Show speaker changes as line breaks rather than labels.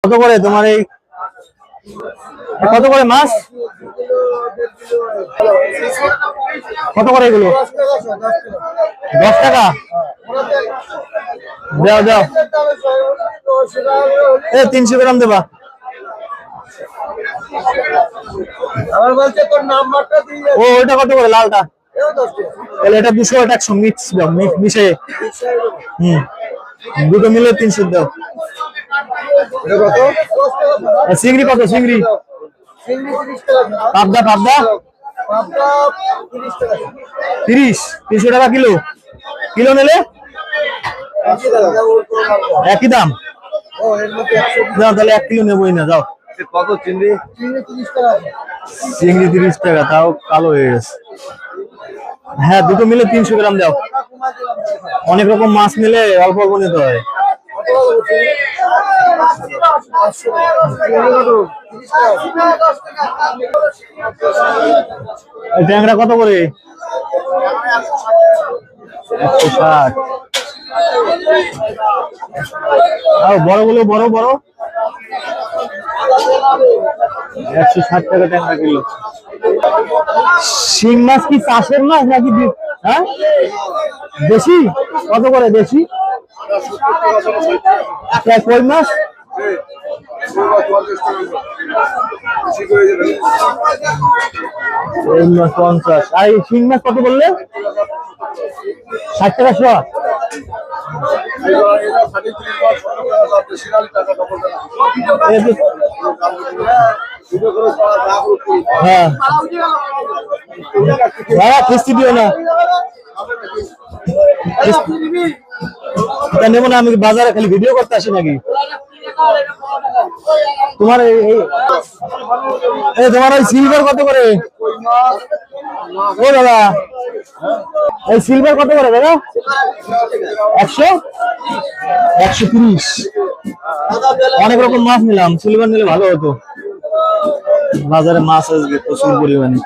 কত করে তোমার এই কত করে মাছ কত করে এগুলো 10 টাকা দাও দাও 300 গ্রাম দেবা ও ওটা কত করে লালটা তাহলে এটা 200 এটা 100 মিক্স দাও মিশে দুটো মিলে 300 দাও চিংড়ি কত চিংড়ি পাবদা পাবদা 300 টাকা কিলো কিলো নিলে একই দাম যাও তাহলে 1 কিলো নেবই না যাও
কত চিংড়ি
চিংড়ি 30 টাকা তাও কালো হয়ে গেছে হ্যাঁ দুটো মিলে 300 গ্রাম দাও অনেক রকম মাছ নিলে অল্প অল্প নিতে হয় ট্যাংরা কত করে 160 আর বড় গুলো বড় বড় 160 টাকা ট্যাংরা কিলো শিং মাছ কি চাষের মাছ নাকি হ্যাঁ দেশি কত করে দেশি কই মাছ এই মাছ 50 আর শিং মাছ কত বললে 60 টাকা শো হ্যাঁ হ্যাঁ কিস্তি দিও না নেব না আমি বাজারে খালি ভিডিও করতে আসি নাকি তোমার তোমার ওই সিলভার কত করে ও দাদা এই সিলভার কত করে দাদা 130 অনেক রকম মাছ নিলাম সিলভার নিলে ভালো হতো বাজারে মাছ আসবে প্রচুর পরিমাণে